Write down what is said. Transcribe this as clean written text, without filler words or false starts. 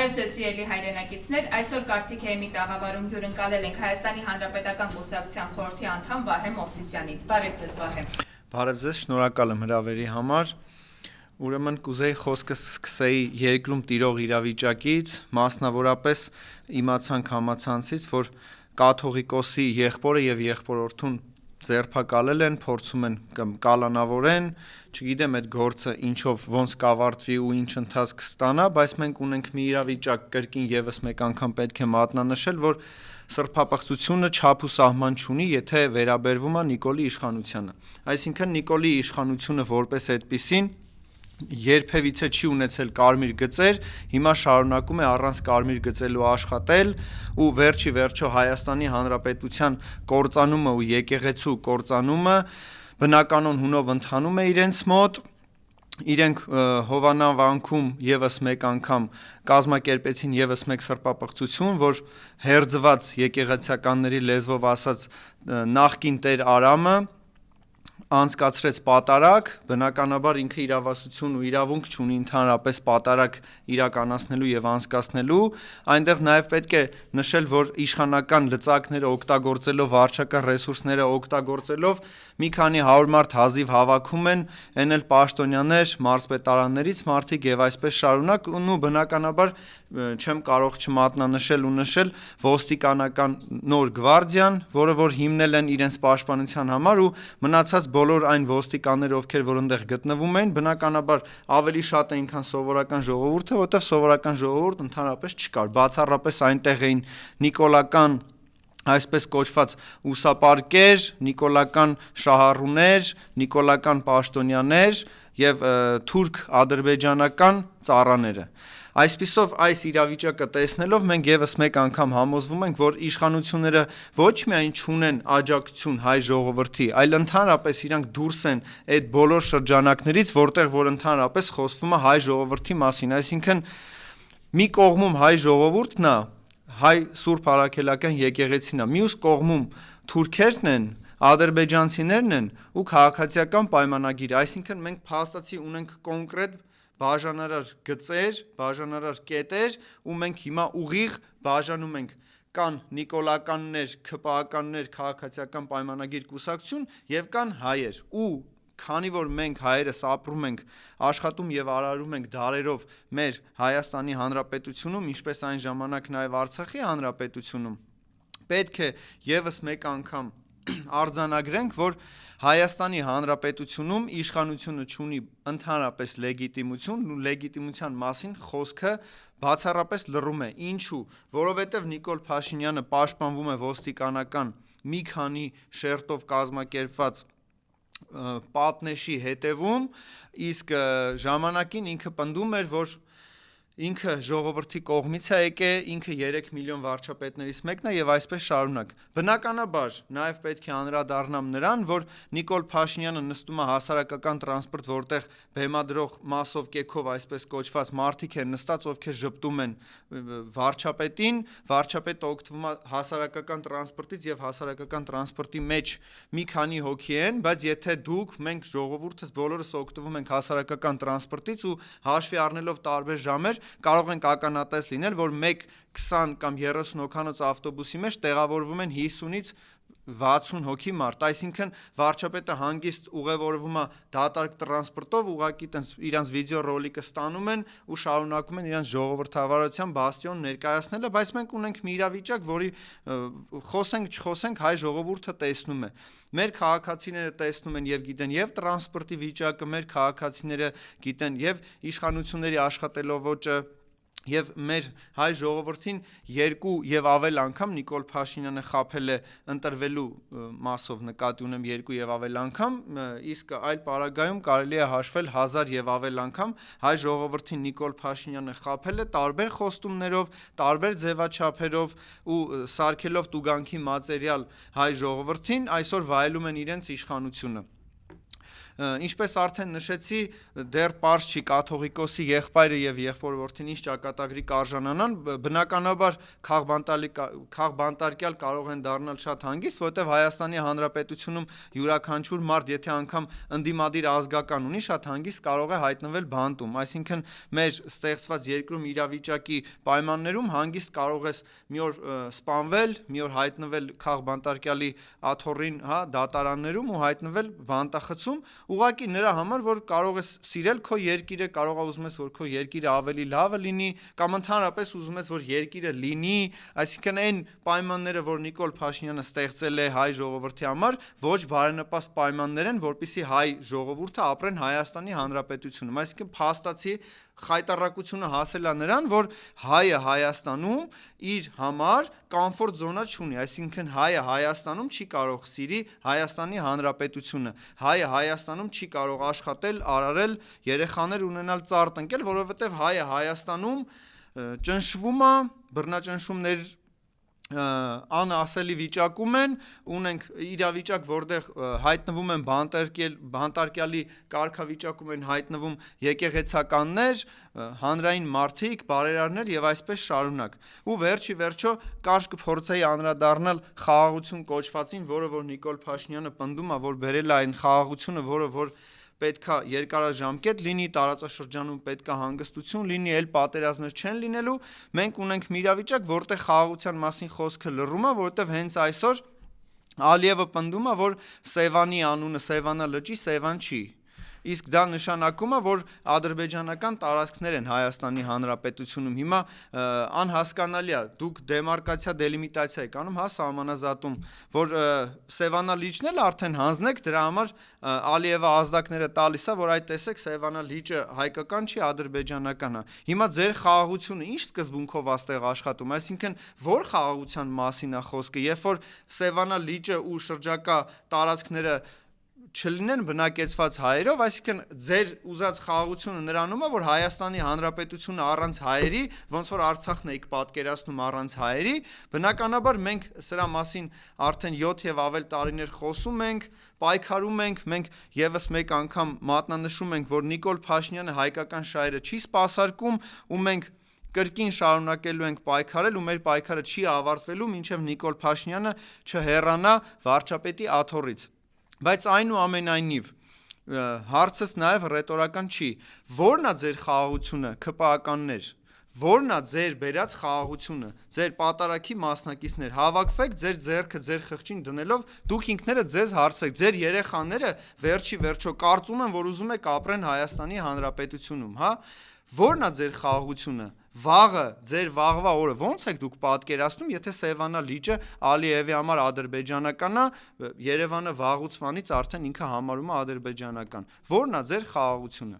Բարև ձեզ սիրելի հայրենակիցներ, այսօր կարծիք հեղինի տաղավարում հյուրընկալել ենք Հայաստանի Հանրապետական Կուսակցության խորհրդի անդամ Վահե Մովսիսյանին։ Բարև ձեզ Վահե։ Բարև ձեզ, շնորհակալ եմ հրավերի համար։ Ուրեմն կուզեի խոսքս սկսեի երկրում տիրող իրավիճակից, մասնավորապես իմացանք համացանցից, որ կաթողիկոսի եղբորը եւ եղբորորդուն ձերբակալել են, փորձում են կալանավորեն, չգիտեմ այդ գործը ինչով ոնց կավարտվի ու ինչ ընթացք ստանա, բայց մենք ունենք մի իրավիճակ կրկին եւս մեկ անգամ պետք է մատնանշել, որ սրբապղծությունը չափ ու սահման չունի, եթե վերաբերվում է Նիկոլի իշխանությանը։ Այսինքն Նիկոլի իշխանությունը որպես այդպիսին երբևիցե չի ունեցել կարմիր գծեր, հիմա շարունակում է առանց կարմիր գծելու աշխատել ու վերջի վերջո Հայաստանի Հանրապետության կործանումը ու եկեղեցու կործանումը բնականon հունով ընթանում է իրենց մոտ, իրենք Հովանավանքում եւս մեկ անգամ կազմակերպեցին եւս մեկ սրբապղծություն, որ հերձված եկեղեցականների լեզվով ասած նախկին Տեր Արամը անցկացրեց պատարակ, բնականաբար ինքը իրավասություն ու իրավունք չունի ընդհանրապես պատարակ իրականացնելու եւ անցկացնելու, այնտեղ նաեւ պետք է նշել, որ իշխանական լծակները օգտագործելով վարչական ռեսուրսները օգտագործելով մի քանի 100 մարդ հազիվ հավաքում են, այն էլ պաշտոնյաներ, մարզպետարաններից մարդիկ եւ այսպես շարունակ, ու բնականաբար չեմ կարող չմատնանշել ու նշել ոստիկանական նոր գվարդիան, որը որ հիմնել են իրենց պաշտպանության համար ու մնացած բոլոր այն ոստիկանները, ովքեր որ այնտեղ գտնվում են, բնականաբար ավելի շատ էին, քան սովորական ժողովուրդը, որտեղ սովորական ժողովուրդ ընդհանրապես չկար, բացառապես այնտեղ էին նիկոլական այսպես կոչված ուսապարկեր, նիկոլական շահառուներ, նիկոլական պաշտոնյաներ եւ թուրք-ադրբեջանական ծառաները։ Այսպիսով այս իրավիճակը տեսնելով մենք եւս մեկ անգամ համոզվում ենք, որ իշխանությունները ոչ միայն չունեն աջակցություն հայ ժողովրդի, այլ ընդհանրապես իրանք դուրս են այդ բոլոր շրջանակներից, որտեղ որ ընդհանրապես խոսվում է հայ ժողովրդի մասին, այսինքն մի կողմում հայ ժողովուրդն է, հայ Սուրբ Առաքելական եկեղեցին է, մյուս կողմում թուրքերն են, ադրբեջանցիներն են ու քաղաքացիական պայմանագիր, այսինքն մենք փաստացի ունենք կոնկրետ բաժանարար գծեր, բաժանարար կետեր ու մենք հիմա ուղիղ բաժանում ենք կան նիկոլականներ, ՔՊԱ-ականներ, քաղաքացիական պայմանագիր կուսակցություն եւ կան հայեր ու քանի որ մենք հայերս ապրում ենք, աշխատում եւ արարում ենք դարերով մեր Հայաստանի Հանրապետությունում, ինչպես այն ժամանակ նաեւ Արցախի Հանրապետությունում, պետք է եւս մեկ անգամ արձանագրենք, որ Հայաստանի Հանրապետությունում իշխանությունը ունի ընդհանրապես լեգիտիմություն ու լեգիտիմության մասին խոսքը բացառապես լռում է։ Ինչու՞, որովհետև Նիկոլ Փաշինյանը պաշտպանվում է ոստիկանական մի քանի շերտով կազմակերպված պատնեշի հետևում, իսկ ժամանակին ինքը պնդում էր, որ ինքը ժողովրդի կողմից է եկել, ինքը 3 միլիոն վարչապետներից մեկն է եւ այսպես շարունակ։ Բնականաբար նաեւ պետք է անդրադառնամ նրան, որ Նիկոլ Փաշինյանը նստում է հասարակական տրանսպորտ, որտեղ բեմադրող մասով կեքով այսպես կոչված մարդիկ են նստած, ովքեր ժպտում են վարչապետին, վարչապետը օգտվում է հասարակական տրանսպորտից եւ հասարակական տրանսպորտի մեջ մի քանի հոգի են, բայց եթե դուք, մենք ժողովուրդս բոլորս օգտվում ենք հասարակական տրանսպորտից ու հաշվի առնելով տարբեր ժամեր կարող ենք ականատես լինել, որ 1, 20 կամ 30 հոգանոց ավտոբուսի մեջ տեղավորվում են 50-ից 60 հոգի մարդ, այսինքն վարչապետը հանգիստ ուղևորվում է դատարկ տրանսպորտով, ուղղակի իրանց վիդեո ռոլիկը ստանում են ու շարունակում են իրանց ժողովրդավարության բաստիոն ներկայացնելը, բայց մենք ունենք մի իրավիճակ, որի խոսենք, չխոսենք, հայ ժողովուրդը տեսնում է։ Մեր քաղաքացիները տեսնում են եւ գիտեն եւ տրանսպորտի վիճակը, մեր քաղաքացիները գիտեն եւ իշխանությունների աշխատելոոճը եւ մեր հայ ժողովրդին 2 եւ ավել անգամ Նիկոլ Փաշինյանը խաբել է ընտրվելու մասով նկատի ունեմ 2 եւ ավել անգամ, իսկ այլ պարագայում կարելի է հաշվել 1000 եւ ավել անգամ հայ ժողովրդին Նիկոլ Փաշինյանը խաբել է տարբեր խոստումներով, տարբեր ձևաչափերով ու սարքելով տուգանքի մատերիալ հայ ժողովրդին այսօր վայելում են իրենց իշխանությունը։ ինչպես արդեն նշեցի, դեռ պարզ չի կաթողիկոսի եղբայրը եւ եղբոր-որդին ինչ ճակատագրի կարժանանան, բնականաբար քաղբանտարկյալ կարող են դառնալ շատ հանգիստ, որովհետեւ Հայաստանի Հանրապետությունում յուրաքանչյուր մարդ, եթե անգամ ընդդիմադիր ազգական ունի, շատ հանգիստ կարող է հայտնվել բանտում, այսինքն մեր ստեղծված երկրում իրավիճակի պայմաններում հանգիստ կարող ես մի օր սպանվել, մի օր հայտնվել քաղբանտարկյալի աթոռին, դատարաններում ու հայտնվել բանտախցում, ուղղակի նրա համար, որ կարող ես սիրել քո երկիրը, կարող ուզում ես, որ քո երկիրը ավելի լավը լինի, կամ ընդհանրապես ուզում ես, որ երկիրը լինի, այսինքն այն պայմանները, որ Նիկոլ Փաշինյանը ստեղծել է հայ ժողովրդի համար, ոչ բարենպաստ պայմաններ են, որպեսզի հայ ժողովուրդը ապրեն Հայաստանի Հանրապետությունում, այսինքն փաստացի խայտառակությունը հասել է նրան, որ հայը Հայաստանում իր համար կոմֆորտ զոնա չունի, այսինքն հայը Հայաստանում չի կարող սիրի Հայաստանի Հանրապետությունը, հայը Հայաստանում չի կարող աշխատել, արարել, երեխաներ ունենալ, ծառ տնկել, որովհետև հայը Հայաստանում ճնշվում է, բռնաճնշումներ անասելի վիճակում են, ունենք իրավիճակ, որտեղ հայտնվում են բանտարկյալի կարգավիճակում են հայտնվում եկեղեցականներ, հանրային մարդիկ, բարերարներ եւ այսպես շարունակ։ Ու վերջի վերջո կարճ կփորձեի անդրադառնալ խաղաղություն կոչվածին, որը որ Նիկոլ Փաշինյանը պնդում է, որ բերել է այն խաղաղությունը, որը որ պետքա երկարաժամկետ լինի, տարածաշրջանում պետքա հանգստություն լինի, այլ պատերազմներ չեն լինելու, մենք ունենք մի իրավիճակ, որտեղ խաղաղության մասին խոսքը լռում է, որովհետև հենց այսօր Ալիևը պնդում է, որ Սևանի անունը Սևանա լճի Սևան չի, իսկ դա նշանակում է, որ ադրբեջանական տարածքներ են Հայաստանի Հանրապետությունում, հիմա անհասկանալի է, դուք դեմարկացիա, դելիմիտացիա եք անում, սահմանազատում, որ Սևանա լիճն էլ արդեն հանձնեք, դրա համար Ալիևը ազդակները տալիս է, որ այդ տեսեք Սևանա լիճը հայկական չի, ադրբեջանական է, հիմա ձեր խաղաղությունը ինչ սկզբունքով աստեղ աշխատում, այսինքն որ խաղաղության մասին է խոսքը, երբ որ Սևանա լիճը ու շրջակա տարածքները չլինեն բնակեցված հայերով, այսինքն ձեր ուզած խաղաղությունը նրանում է, որ Հայաստանի Հանրապետությունը առանց հայերի, ոնց որ Արցախն եք պատկերացնում առանց հայերի, բնականաբար մենք սրա մասին արդեն 7 եւ ավել տարիներ խոսում ենք, պայքարում ենք, մենք եւս մեկ անգամ մատնանշում ենք, որ Նիկոլ Փաշինյանը հայկական շահերը չի սպասարկում ու մենք կրկին շարունակելու ենք պայքարել ու մեր պայքարը չի ավարտվելու, մինչև Նիկոլ Փաշինյանը չհեռանա վարչապետի աթոռից։ Բայց այնուամենայնիվ հարցս նաև ռետորական չի, որն է ձեր խաղաղությունը, ԿՊԱ-ականներ, որն է ձեր բերած խաղաղությունը, ձեր պատարագի մասնակիցներ, հավաքվեք ձեր ձեռքը ձեր խղճին դնելով, դուք ինքներդ ձեզ հարցրեք, ձեր երեխաները վերջի վերջո կարծում են, որ ուզում եք ապրեն Հայաստանի Հանրապետությունում, որն է ձեր խաղաղությունը, վաղը, ձեր վաղվա օրը ոնց եք դուք պատկերացնում, եթե Սևանա լիճը Ալիևի համար ադրբեջանական է, Երևանը վաղուց վանից արդեն ինքը համարում է ադրբեջանական, որն է ձեր խաղաղությունը։